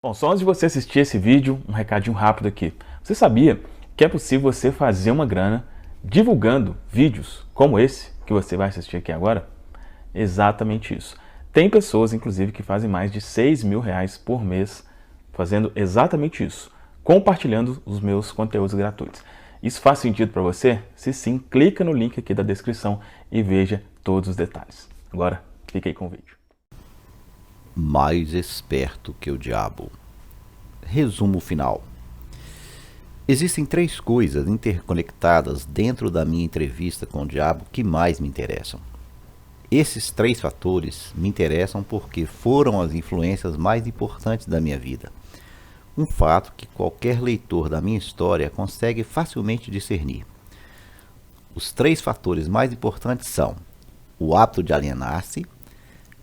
Bom, só antes de você assistir esse vídeo, um recadinho rápido aqui. Você sabia que é possível você fazer uma grana divulgando vídeos como esse que você vai assistir aqui agora? Exatamente isso. Tem pessoas, inclusive, que fazem mais de R$ 6.000 por mês fazendo exatamente isso, compartilhando os meus conteúdos gratuitos. Isso faz sentido para você? Se sim, clica no link aqui da descrição e veja todos os detalhes. Agora, fique aí com o vídeo. Mais esperto que o diabo. Resumo final. Existem 3 coisas interconectadas dentro da minha entrevista com o diabo que mais me interessam. Esses 3 fatores me interessam porque foram as influências mais importantes da minha vida. Um fato que qualquer leitor da minha história consegue facilmente discernir. Os 3 fatores mais importantes são o hábito de alienar-se,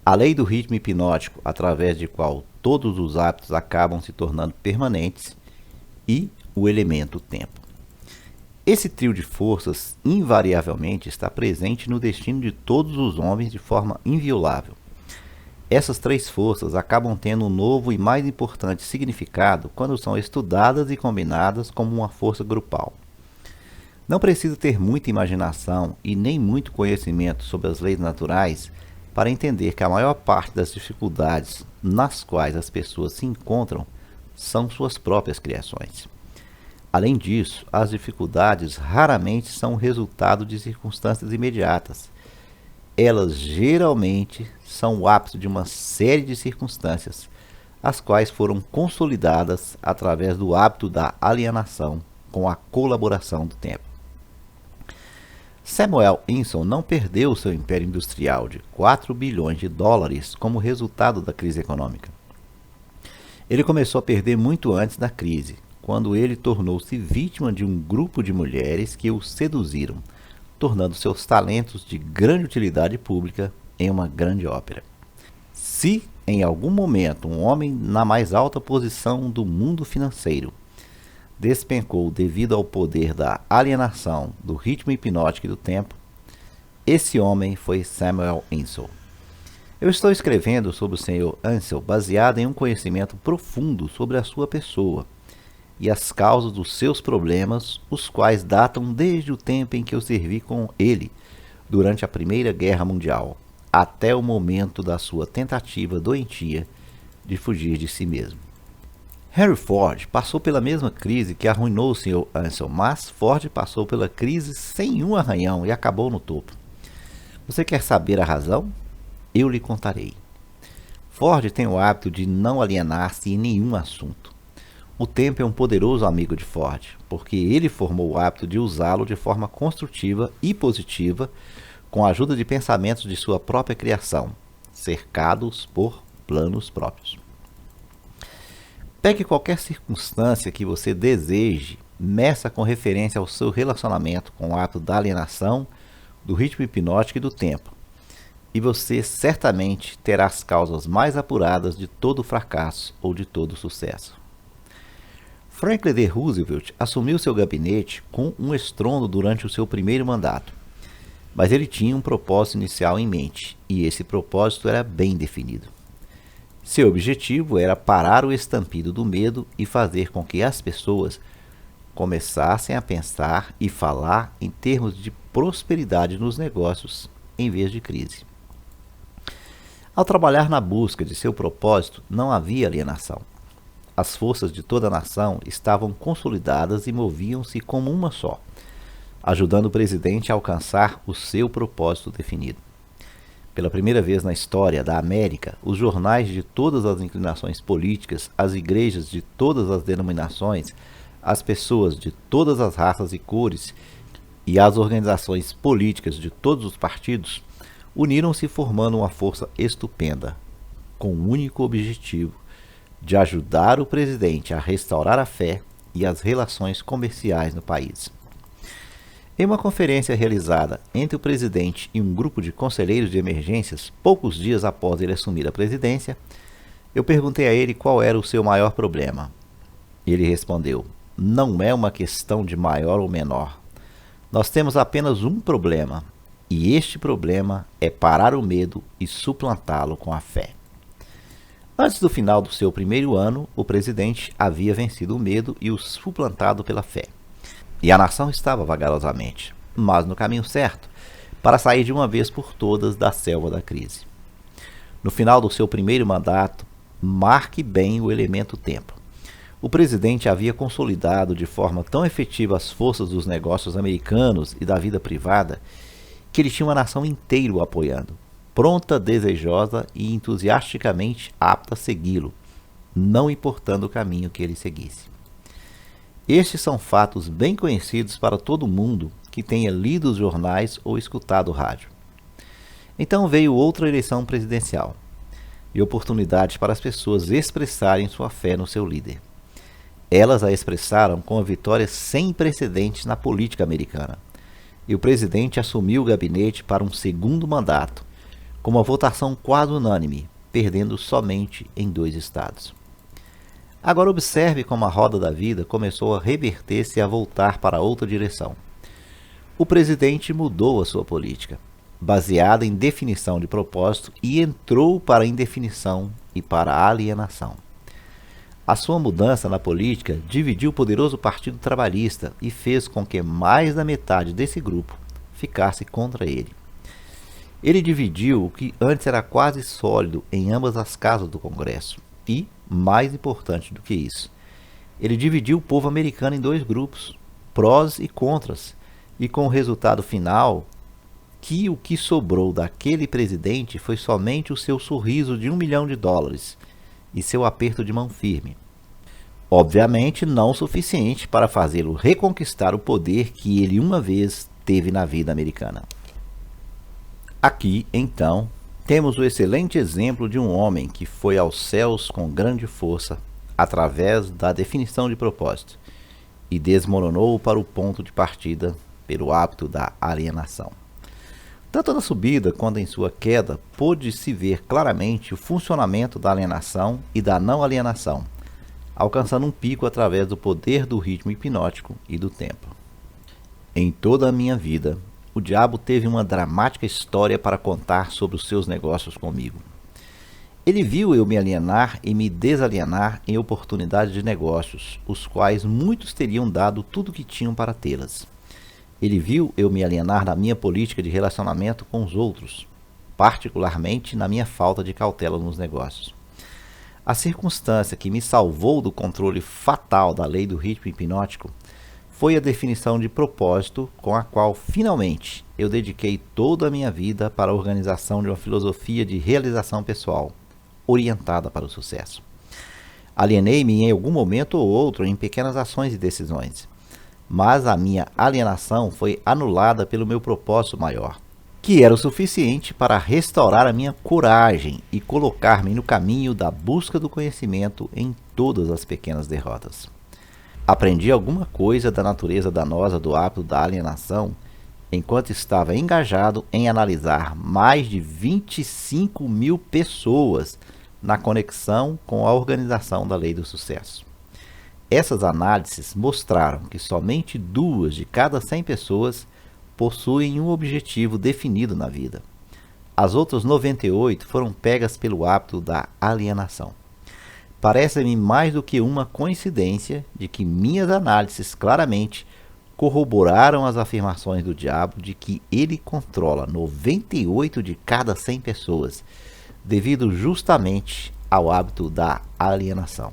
a lei do ritmo hipnótico, através de qual todos os hábitos acabam se tornando permanentes, e o elemento tempo. Esse trio de forças invariavelmente está presente no destino de todos os homens de forma inviolável. Essas 3 forças acabam tendo um novo e mais importante significado quando são estudadas e combinadas como uma força grupal. Não precisa ter muita imaginação e nem muito conhecimento sobre as leis naturais para entender que a maior parte das dificuldades nas quais as pessoas se encontram são suas próprias criações. Além disso, as dificuldades raramente são resultado de circunstâncias imediatas. Elas geralmente são o ápice de uma série de circunstâncias, as quais foram consolidadas através do hábito da alienação com a colaboração do tempo. Samuel Inson não perdeu seu império industrial de 4 bilhões de dólares como resultado da crise econômica. Ele começou a perder muito antes da crise, quando ele tornou-se vítima de um grupo de mulheres que o seduziram, tornando seus talentos de grande utilidade pública em uma grande ópera. Se, em algum momento, um homem na mais alta posição do mundo financeiro despencou devido ao poder da alienação, do ritmo hipnótico e do tempo, esse homem foi Samuel Insull. Eu estou escrevendo sobre o Sr. Insull baseado em um conhecimento profundo sobre a sua pessoa e as causas dos seus problemas, os quais datam desde o tempo em que eu servi com ele durante a Primeira Guerra Mundial, até o momento da sua tentativa doentia de fugir de si mesmo. Henry Ford passou pela mesma crise que arruinou o Sr. Insull, mas Ford passou pela crise sem um arranhão e acabou no topo. Você quer saber a razão? Eu lhe contarei. Ford tem o hábito de não alienar-se em nenhum assunto. O tempo é um poderoso amigo de Ford, porque ele formou o hábito de usá-lo de forma construtiva e positiva, com a ajuda de pensamentos de sua própria criação, cercados por planos próprios. Pegue qualquer circunstância que você deseje, meça com referência ao seu relacionamento com o hábito da alienação, do ritmo hipnótico e do tempo, e você certamente terá as causas mais apuradas de todo fracasso ou de todo sucesso. Franklin D. Roosevelt assumiu seu gabinete com um estrondo durante o seu primeiro mandato, mas ele tinha um propósito inicial em mente, e esse propósito era bem definido. Seu objetivo era parar o estampido do medo e fazer com que as pessoas começassem a pensar e falar em termos de prosperidade nos negócios em vez de crise. Ao trabalhar na busca de seu propósito, não havia alienação. As forças de toda a nação estavam consolidadas e moviam-se como uma só, ajudando o presidente a alcançar o seu propósito definido. Pela primeira vez na história da América, os jornais de todas as inclinações políticas, as igrejas de todas as denominações, as pessoas de todas as raças e cores e as organizações políticas de todos os partidos uniram-se formando uma força estupenda, com o único objetivo de ajudar o presidente a restaurar a fé e as relações comerciais no país. Em uma conferência realizada entre o presidente e um grupo de conselheiros de emergências, poucos dias após ele assumir a presidência, eu perguntei a ele qual era o seu maior problema. Ele respondeu: não é uma questão de maior ou menor. Nós temos apenas um problema, e este problema é parar o medo e suplantá-lo com a fé. Antes do final do seu primeiro ano, o presidente havia vencido o medo e o suplantado pela fé. E a nação estava vagarosamente, mas no caminho certo, para sair de uma vez por todas da selva da crise. No final do seu primeiro mandato, marque bem o elemento tempo. O presidente havia consolidado de forma tão efetiva as forças dos negócios americanos e da vida privada que ele tinha uma nação inteira o apoiando, pronta, desejosa e entusiasticamente apta a segui-lo, não importando o caminho que ele seguisse. Estes são fatos bem conhecidos para todo mundo que tenha lido os jornais ou escutado o rádio. Então veio outra eleição presidencial e oportunidade para as pessoas expressarem sua fé no seu líder. Elas a expressaram com a vitória sem precedentes na política americana, e o presidente assumiu o gabinete para um segundo mandato, com uma votação quase unânime, perdendo somente em 2 estados. Agora observe como a roda da vida começou a reverter-se e a voltar para outra direção. O presidente mudou a sua política, baseada em definição de propósito, e entrou para a indefinição e para a alienação. A sua mudança na política dividiu o poderoso Partido Trabalhista e fez com que mais da metade desse grupo ficasse contra ele. Ele dividiu o que antes era quase sólido em ambas as casas do Congresso e, mais importante do que isso, ele dividiu o povo americano em 2 grupos, prós e contras, e com o resultado final que o que sobrou daquele presidente foi somente o seu sorriso de $1 milhão e seu aperto de mão firme. Obviamente não o suficiente para fazê-lo reconquistar o poder que ele uma vez teve na vida americana. Aqui, então, temos o excelente exemplo de um homem que foi aos céus com grande força através da definição de propósito e desmoronou para o ponto de partida pelo hábito da alienação. Tanto na subida quanto em sua queda, pôde-se ver claramente o funcionamento da alienação e da não alienação, alcançando um pico através do poder do ritmo hipnótico e do tempo. Em toda a minha vida, o diabo teve uma dramática história para contar sobre os seus negócios comigo. Ele viu eu me alienar e me desalienar em oportunidades de negócios, os quais muitos teriam dado tudo o que tinham para tê-las. Ele viu eu me alienar na minha política de relacionamento com os outros, particularmente na minha falta de cautela nos negócios. A circunstância que me salvou do controle fatal da lei do ritmo hipnótico foi a definição de propósito com a qual, finalmente, eu dediquei toda a minha vida para a organização de uma filosofia de realização pessoal, orientada para o sucesso. Alienei-me em algum momento ou outro em pequenas ações e decisões, mas a minha alienação foi anulada pelo meu propósito maior, que era o suficiente para restaurar a minha coragem e colocar-me no caminho da busca do conhecimento em todas as pequenas derrotas. Aprendi alguma coisa da natureza danosa do hábito da alienação enquanto estava engajado em analisar mais de 25 mil pessoas na conexão com a organização da lei do sucesso. Essas análises mostraram que somente 2 de cada 100 pessoas possuem um objetivo definido na vida. As outras 98 foram pegas pelo hábito da alienação. Parece-me mais do que uma coincidência de que minhas análises claramente corroboraram as afirmações do diabo de que ele controla 98 de cada 100 pessoas, devido justamente ao hábito da alienação.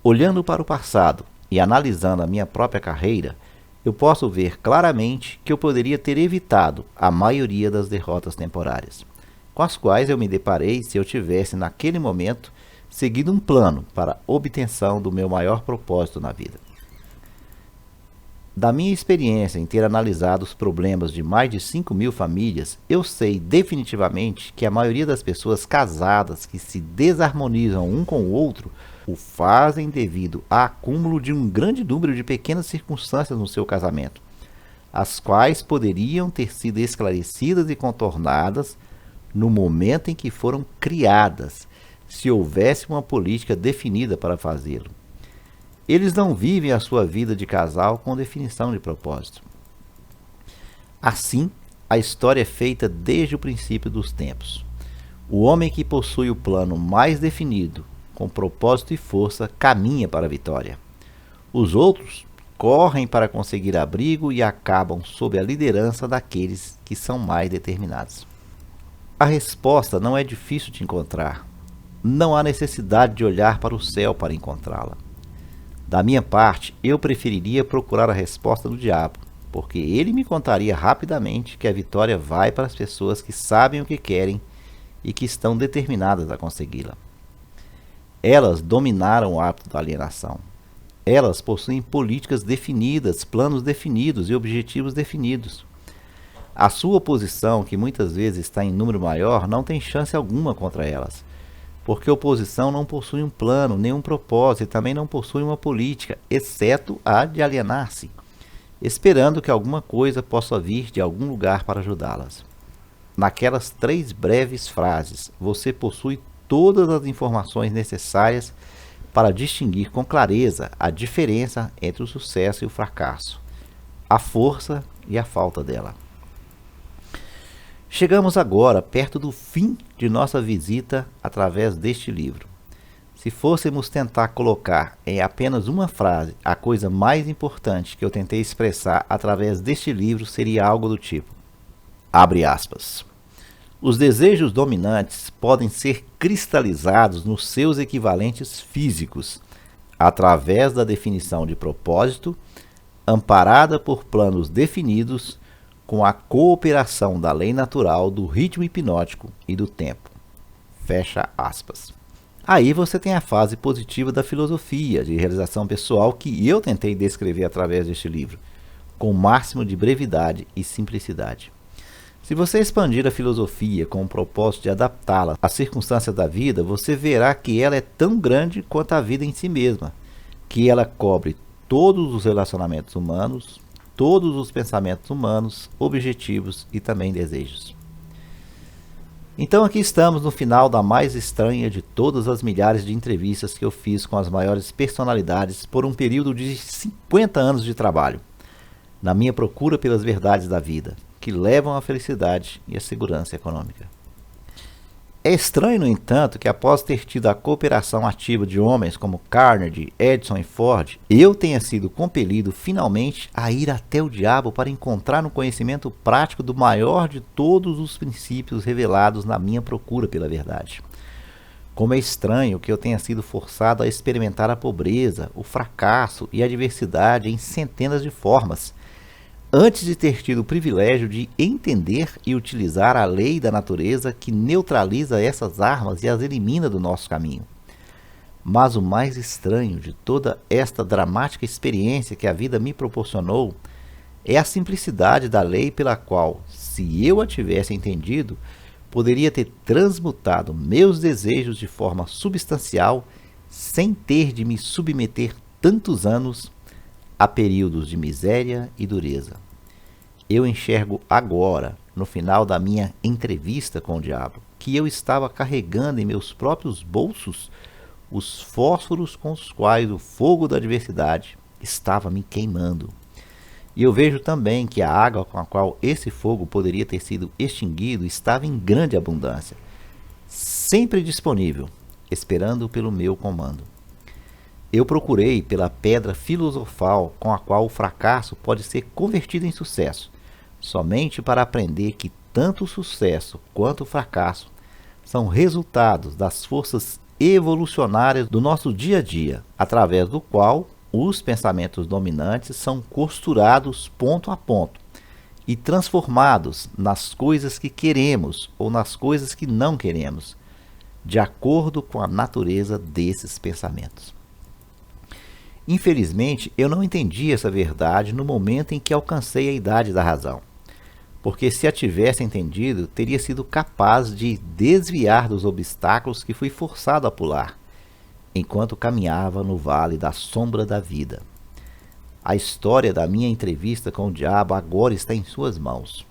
Olhando para o passado e analisando a minha própria carreira, eu posso ver claramente que eu poderia ter evitado a maioria das derrotas temporárias, com as quais eu me deparei se eu tivesse, naquele momento, seguido um plano para a obtenção do meu maior propósito na vida. Da minha experiência em ter analisado os problemas de mais de 5 mil famílias, eu sei definitivamente que a maioria das pessoas casadas que se desarmonizam um com o outro o fazem devido ao acúmulo de um grande número de pequenas circunstâncias no seu casamento, as quais poderiam ter sido esclarecidas e contornadas no momento em que foram criadas, se houvesse uma política definida para fazê-lo. Eles não vivem a sua vida de casal com definição de propósito. Assim, a história é feita desde o princípio dos tempos. O homem que possui o plano mais definido, com propósito e força, caminha para a vitória. Os outros correm para conseguir abrigo e acabam sob a liderança daqueles que são mais determinados. A resposta não é difícil de encontrar. Não há necessidade de olhar para o céu para encontrá-la. Da minha parte, eu preferiria procurar a resposta do diabo, porque ele me contaria rapidamente que a vitória vai para as pessoas que sabem o que querem e que estão determinadas a consegui-la. Elas dominaram o hábito da alienação. Elas possuem políticas definidas, planos definidos e objetivos definidos. A sua oposição, que muitas vezes está em número maior, não tem chance alguma contra elas, porque a oposição não possui um plano, nem um propósito e também não possui uma política, exceto a de alienar-se, esperando que alguma coisa possa vir de algum lugar para ajudá-las. Naquelas 3 breves frases, você possui todas as informações necessárias para distinguir com clareza a diferença entre o sucesso e o fracasso, a força e a falta dela. Chegamos agora perto do fim de nossa visita através deste livro. Se fôssemos tentar colocar em apenas uma frase a coisa mais importante que eu tentei expressar através deste livro, seria algo do tipo, abre aspas, os desejos dominantes podem ser cristalizados nos seus equivalentes físicos, através da definição de propósito, amparada por planos definidos, com a cooperação da lei natural do ritmo hipnótico e do tempo. Fecha aspas. Aí você tem a fase positiva da filosofia de realização pessoal que eu tentei descrever através deste livro, com o máximo de brevidade e simplicidade. Se você expandir a filosofia com o propósito de adaptá-la às circunstâncias da vida, você verá que ela é tão grande quanto a vida em si mesma, que ela cobre todos os relacionamentos humanos, todos os pensamentos humanos, objetivos e também desejos. Então aqui estamos no final da mais estranha de todas as milhares de entrevistas que eu fiz com as maiores personalidades por um período de 50 anos de trabalho, na minha procura pelas verdades da vida, que levam à felicidade e à segurança econômica. É estranho, no entanto, que após ter tido a cooperação ativa de homens como Carnegie, Edison e Ford, eu tenha sido compelido finalmente a ir até o diabo para encontrar no conhecimento prático do maior de todos os princípios revelados na minha procura pela verdade. Como é estranho que eu tenha sido forçado a experimentar a pobreza, o fracasso e a adversidade em centenas de formas, antes de ter tido o privilégio de entender e utilizar a lei da natureza que neutraliza essas armas e as elimina do nosso caminho. Mas o mais estranho de toda esta dramática experiência que a vida me proporcionou é a simplicidade da lei pela qual, se eu a tivesse entendido, poderia ter transmutado meus desejos de forma substancial sem ter de me submeter tantos anos a períodos de miséria e dureza. Eu enxergo agora, no final da minha entrevista com o diabo, que eu estava carregando em meus próprios bolsos os fósforos com os quais o fogo da adversidade estava me queimando. E eu vejo também que a água com a qual esse fogo poderia ter sido extinguido estava em grande abundância, sempre disponível, esperando pelo meu comando. Eu procurei pela pedra filosofal com a qual o fracasso pode ser convertido em sucesso, somente para aprender que tanto o sucesso quanto o fracasso são resultados das forças evolucionárias do nosso dia a dia, através do qual os pensamentos dominantes são costurados ponto a ponto e transformados nas coisas que queremos ou nas coisas que não queremos, de acordo com a natureza desses pensamentos. Infelizmente, eu não entendi essa verdade no momento em que alcancei a idade da razão, porque se a tivesse entendido, teria sido capaz de desviar dos obstáculos que fui forçado a pular, enquanto caminhava no vale da sombra da vida. A história da minha entrevista com o diabo agora está em suas mãos.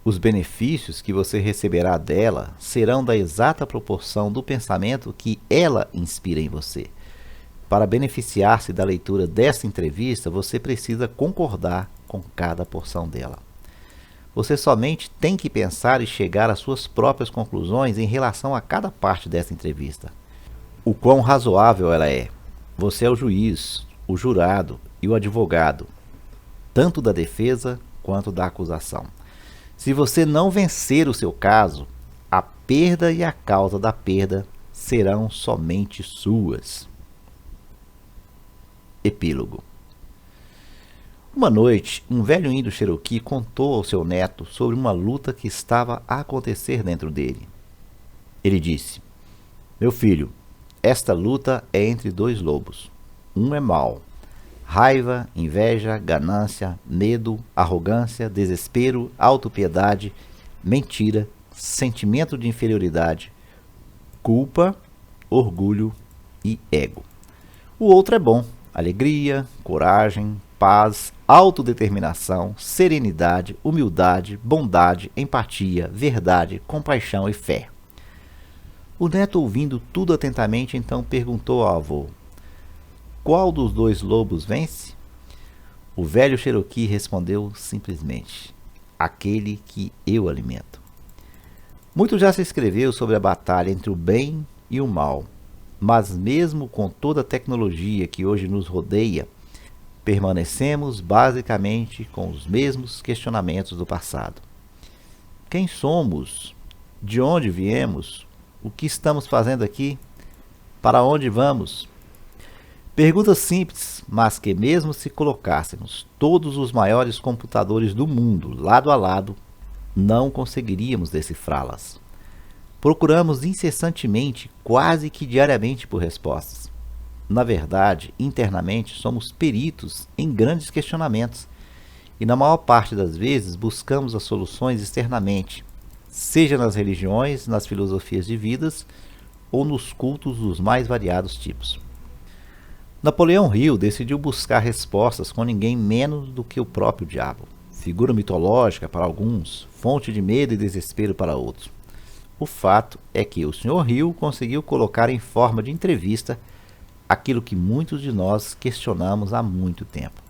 Os benefícios que você receberá dela serão da exata proporção do pensamento que ela inspira em você. Para beneficiar-se da leitura dessa entrevista, você precisa concordar com cada porção dela. Você somente tem que pensar e chegar às suas próprias conclusões em relação a cada parte dessa entrevista. O quão razoável ela é. Você é o juiz, o jurado e o advogado, tanto da defesa quanto da acusação. Se você não vencer o seu caso, a perda e a causa da perda serão somente suas. Epílogo. Uma noite, um velho índio Cherokee contou ao seu neto sobre uma luta que estava a acontecer dentro dele. Ele disse: "Meu filho, esta luta é entre dois lobos. Um é mau. Raiva, inveja, ganância, medo, arrogância, desespero, autopiedade, mentira, sentimento de inferioridade, culpa, orgulho e ego. O outro é bom. Alegria, coragem, paz, autodeterminação, serenidade, humildade, bondade, empatia, verdade, compaixão e fé." O neto, ouvindo tudo atentamente, então perguntou ao avô: "Qual dos dois lobos vence?" O velho Cherokee respondeu simplesmente: "Aquele que eu alimento." Muito já se escreveu sobre a batalha entre o bem e o mal, mas mesmo com toda a tecnologia que hoje nos rodeia, permanecemos basicamente com os mesmos questionamentos do passado. Quem somos? De onde viemos? O que estamos fazendo aqui? Para onde vamos? Perguntas simples, mas que mesmo se colocássemos todos os maiores computadores do mundo lado a lado, não conseguiríamos decifrá-las. Procuramos incessantemente, quase que diariamente, por respostas. Na verdade, internamente, somos peritos em grandes questionamentos e, na maior parte das vezes, buscamos as soluções externamente, seja nas religiões, nas filosofias de vidas ou nos cultos dos mais variados tipos. Napoleão Hill decidiu buscar respostas com ninguém menos do que o próprio diabo, figura mitológica para alguns, fonte de medo e desespero para outros. O fato é que o Sr. Hill conseguiu colocar em forma de entrevista aquilo que muitos de nós questionamos há muito tempo.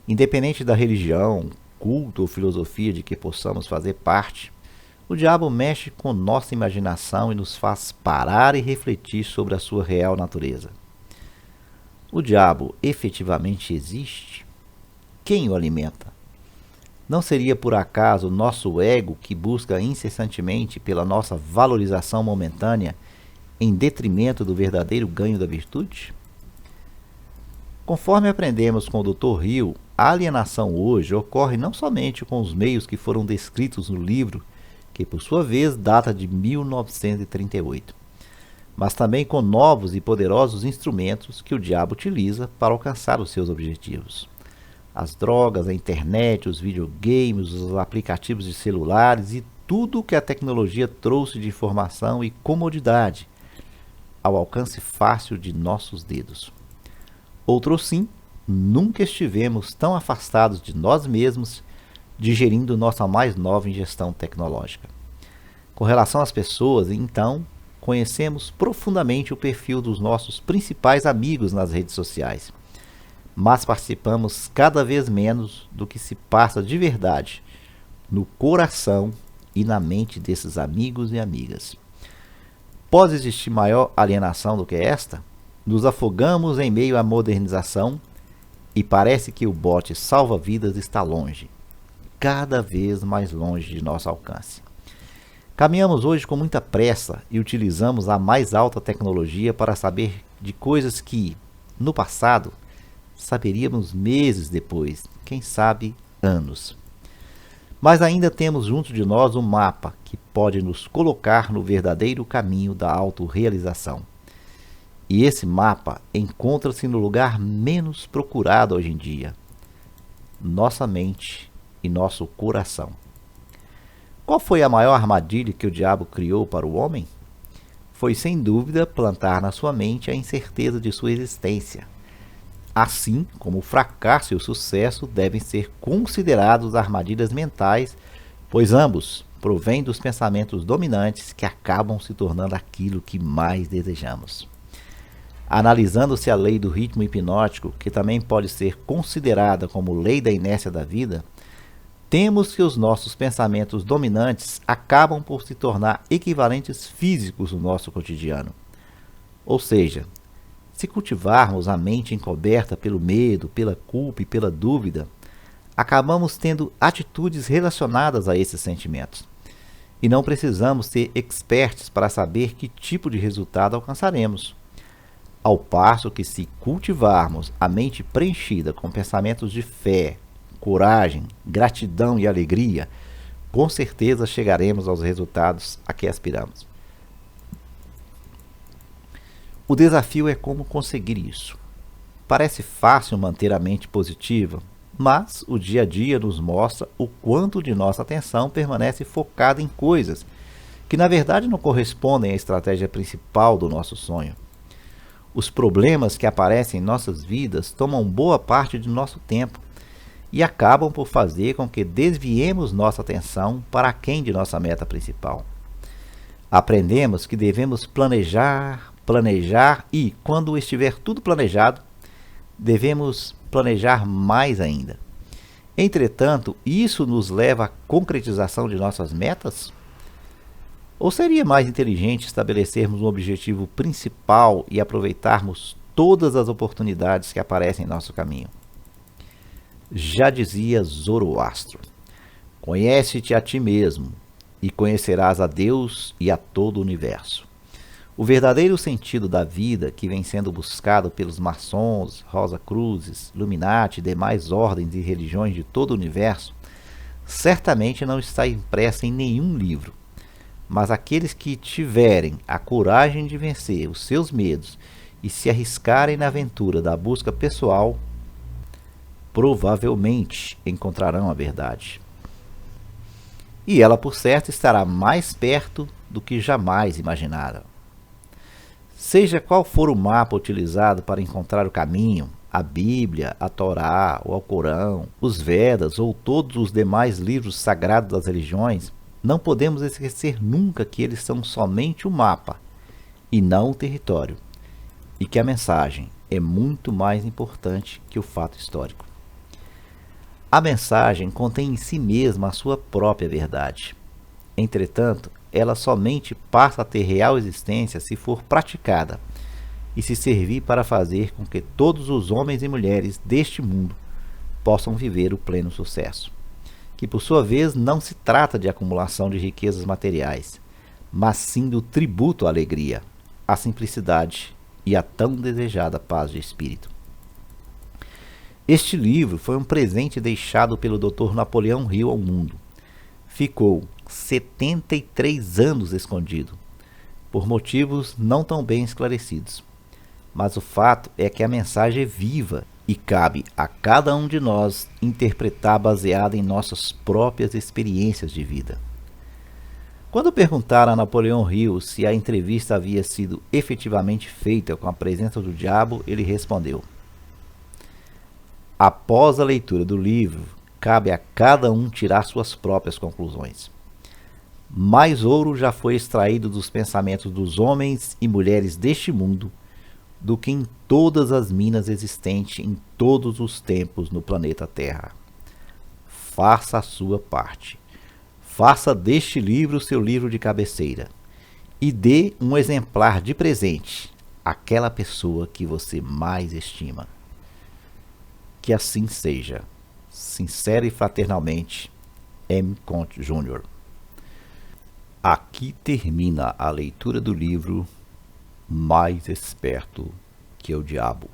Independente da religião, culto ou filosofia de que possamos fazer parte, o diabo mexe com nossa imaginação e nos faz parar e refletir sobre a sua real natureza. O diabo efetivamente existe? Quem o alimenta? Não seria por acaso o nosso ego que busca incessantemente pela nossa valorização momentânea em detrimento do verdadeiro ganho da virtude? Conforme aprendemos com o Dr. Hill, a alienação hoje ocorre não somente com os meios que foram descritos no livro, que por sua vez data de 1938, mas também com novos e poderosos instrumentos que o diabo utiliza para alcançar os seus objetivos. As drogas, a internet, os videogames, os aplicativos de celulares e tudo o que a tecnologia trouxe de informação e comodidade ao alcance fácil de nossos dedos. Outro sim, nunca estivemos tão afastados de nós mesmos, digerindo nossa mais nova ingestão tecnológica. Com relação às pessoas, então, conhecemos profundamente o perfil dos nossos principais amigos nas redes sociais, mas participamos cada vez menos do que se passa de verdade no coração e na mente desses amigos e amigas. Pode existir maior alienação do que esta? Nos afogamos em meio à modernização e parece que o bote salva-vidas está longe, cada vez mais longe de nosso alcance. Caminhamos hoje com muita pressa e utilizamos a mais alta tecnologia para saber de coisas que, no passado, saberíamos meses depois, quem sabe anos. Mas ainda temos junto de nós um mapa que pode nos colocar no verdadeiro caminho da autorrealização. E esse mapa encontra-se no lugar menos procurado hoje em dia: nossa mente e nosso coração. Qual foi a maior armadilha que o diabo criou para o homem? Foi sem dúvida plantar na sua mente a incerteza de sua existência. Assim como o fracasso e o sucesso devem ser considerados armadilhas mentais, pois ambos provêm dos pensamentos dominantes que acabam se tornando aquilo que mais desejamos. Analisando-se a lei do ritmo hipnótico, que também pode ser considerada como lei da inércia da vida, temos que os nossos pensamentos dominantes acabam por se tornar equivalentes físicos no nosso cotidiano. Ou seja, se cultivarmos a mente encoberta pelo medo, pela culpa e pela dúvida, acabamos tendo atitudes relacionadas a esses sentimentos. E não precisamos ser experts para saber que tipo de resultado alcançaremos. Ao passo que, se cultivarmos a mente preenchida com pensamentos de fé, coragem, gratidão e alegria, com certeza chegaremos aos resultados a que aspiramos. O desafio é como conseguir isso. Parece fácil manter a mente positiva, mas o dia a dia nos mostra o quanto de nossa atenção permanece focada em coisas que na verdade não correspondem à estratégia principal do nosso sonho. Os problemas que aparecem em nossas vidas tomam boa parte de nosso tempo e acabam por fazer com que desviemos nossa atenção para aquém de nossa meta principal. Aprendemos que devemos planejar e, quando estiver tudo planejado, devemos planejar mais ainda. Entretanto, isso nos leva à concretização de nossas metas? Ou seria mais inteligente estabelecermos um objetivo principal e aproveitarmos todas as oportunidades que aparecem em nosso caminho? Já dizia Zoroastro: conhece-te a ti mesmo e conhecerás a Deus e a todo o universo. O verdadeiro sentido da vida que vem sendo buscado pelos maçons, Rosa-Cruzes, Illuminati e demais ordens e religiões de todo o universo certamente não está impressa em nenhum livro. Mas aqueles que tiverem a coragem de vencer os seus medos e se arriscarem na aventura da busca pessoal, provavelmente encontrarão a verdade. E ela, por certo, estará mais perto do que jamais imaginaram. Seja qual for o mapa utilizado para encontrar o caminho, a Bíblia, a Torá, o Alcorão, os Vedas ou todos os demais livros sagrados das religiões, não podemos esquecer nunca que eles são somente o mapa e não o território, e que a mensagem é muito mais importante que o fato histórico. A mensagem contém em si mesma a sua própria verdade. Entretanto, ela somente passa a ter real existência se for praticada e se servir para fazer com que todos os homens e mulheres deste mundo possam viver o pleno sucesso, que por sua vez não se trata de acumulação de riquezas materiais, mas sim do tributo à alegria, à simplicidade e à tão desejada paz de espírito. Este livro foi um presente deixado pelo Dr. Napoleão Hill ao mundo. Ficou 73 anos escondido, por motivos não tão bem esclarecidos. Mas o fato é que a mensagem é viva e cabe a cada um de nós interpretar baseada em nossas próprias experiências de vida. Quando perguntaram a Napoleão Hill se a entrevista havia sido efetivamente feita com a presença do diabo, ele respondeu: após a leitura do livro, cabe a cada um tirar suas próprias conclusões. Mais ouro já foi extraído dos pensamentos dos homens e mulheres deste mundo do que em todas as minas existentes em todos os tempos no planeta Terra. Faça a sua parte. Faça deste livro seu livro de cabeceira e dê um exemplar de presente àquela pessoa que você mais estima. Que assim seja. Sincero e fraternalmente, M. Conte Jr. Aqui termina a leitura do livro Mais Esperto que o Diabo.